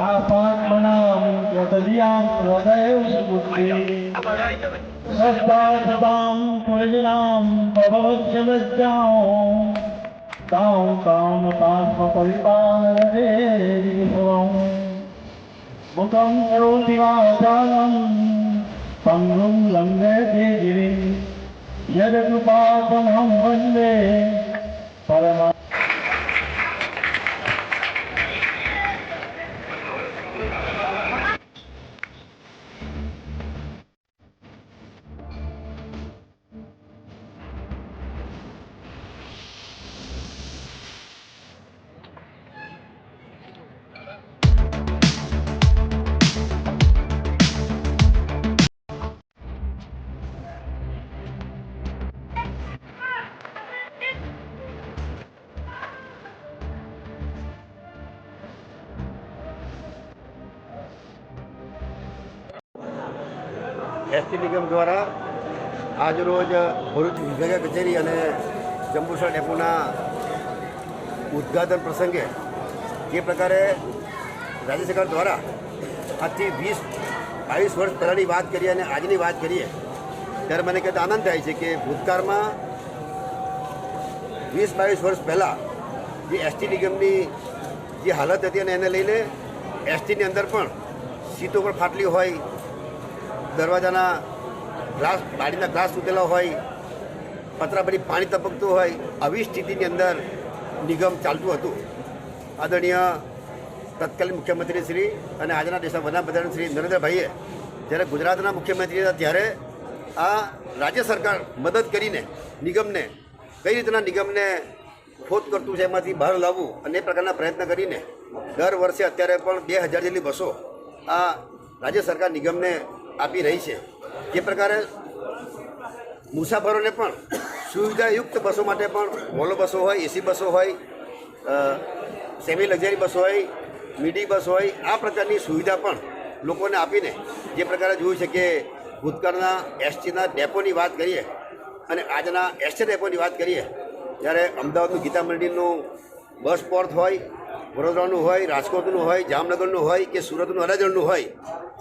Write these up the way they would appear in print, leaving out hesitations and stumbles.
पापात्मनां त्वदीयां हृदये सुबुद्धि सदा सदां प्रजनां भवत्यवज्ञां तां कामपात्मपरिपालने भवं मुखं करोति वाचालं पङ्गुं लङ्घयते गिरिं यत्कृपातमहं वन्दे परमा। એસટી નિગમ દ્વારા આજરોજ ભરૂચ વિભાગીય કચેરી અને જંબુસર ડેપોના ઉદ્ઘાટન પ્રસંગે જે પ્રકારે રાજ્ય સરકાર દ્વારા આજથી 20-22 વર્ષ પહેલાંની વાત કરીએ અને આજની વાત કરીએ ત્યારે મને કહેતા આનંદ થાય છે કે ભૂતકાળમાં 20-22 વર્ષ પહેલાં જે એસટી નિગમની જે હાલત હતી અને એને લઈને એસટીની અંદર પણ સીટો પર ફાટલી હોય, દરવાજાના ગ્લાસ, ગાડીના ગ્લાસ તૂટેલા હોય, પતરાપરી પાણી ટપકતું હોય, આવી સ્થિતિની અંદર નિગમ ચાલતું હતું. આદરણીય તત્કાલીન મુખ્યમંત્રી શ્રી અને આજના દેશના વડાપ્રધાન શ્રી નરેન્દ્રભાઈએ જ્યારે ગુજરાતના મુખ્યમંત્રી હતા ત્યારે આ રાજ્ય સરકાર મદદ કરીને નિગમને કઈ રીતના નિગમને ખોટ કરતું છે એમાંથી બહાર લાવવું અને એ પ્રકારના પ્રયત્ન કરીને દર વર્ષે અત્યારે પણ 2000 જેટલી બસો આ રાજ્ય સરકાર નિગમને આપી રહી છે. જે પ્રકારે મુસાફરોને પણ સુવિધાયુક્ત બસો માટે પણ વોલ્વો બસો હોય, એસી બસો હોય, સેમી લક્ઝરી બસો હોય, મિડી બસ હોય, આ પ્રકારની સુવિધા પણ લોકોને આપીને જે પ્રકારે જોયું છે કે ભૂતકાળના એસટીના ડેપોની વાત કરીએ અને આજના એસટી ડેપોની વાત કરીએ ત્યારે અમદાવાદનું ગીતા મંદિરનું બસ પોર્ટ હોય, વડોદરાનું હોય, રાજકોટનું હોય, જામનગરનું હોય કે સુરતનું અડાજણનું હોય,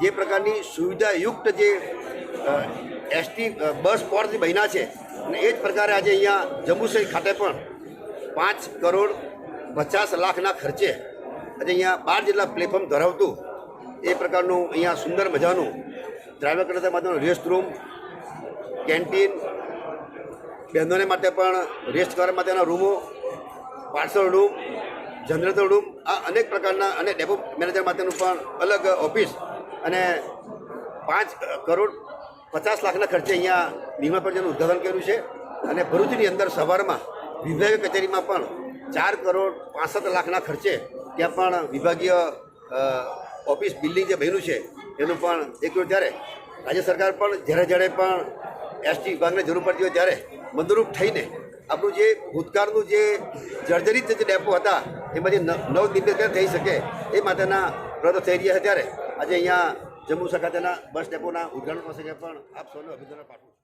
જે પ્રકારની સુવિધાયુક્ત જે એસટી બસ પોર્ટ બન્યા છે અને એ જ પ્રકારે આજે અહીંયા જંબુસર ખાતે પણ 5,50,00,000 ખર્ચે આજે અહીંયા 12 જેટલા પ્લેટફોર્મ ધરાવતું એ પ્રકારનું અહીંયા સુંદર મજાનું ડ્રાઈવર કરતા માટેનું રેસ્ટ રૂમ, કેન્ટીન, બહેનોને માટે પણ રેસ્ટ કરવા માટેના રૂમો, પાર્સલ રૂમ, જનરેટર રૂમ, આ અનેક પ્રકારના અને ડેપો મેનેજર માટેનું પણ અલગ ઓફિસ અને 5,50,00,000 ખર્ચે અહીંયા નિર્માણ પ્રોજેક્ટનું ઉદ્ઘાટન કર્યું છે. અને ભરૂચની અંદર સવારમાં વિભાગીય કચેરીમાં પણ 4,65,00,000 ખર્ચે ત્યાં પણ વિભાગીય ઓફિસ બિલ્ડિંગ જે બન્યું છે એનું પણ એક ત્યારે રાજ્ય સરકાર પણ જ્યારે પણ એસટી વિભાગને જરૂર પડતી હોય ત્યારે મદદરૂપ થઈને આપણું જે ભૂતકાળનું જે જર્જરિત જે ડેપો હતા એમાંથી નવનિર્મિત થઈ શકે એ માટેના પ્રયત્નો થઈ રહ્યા છે. ત્યારે આજે અહીંયા જંબુસર ખાતેના બસ ડેપોના ઉદ્ઘાટન પ્રસંગે પણ આપ સૌને અભિનંદન પાઠવું.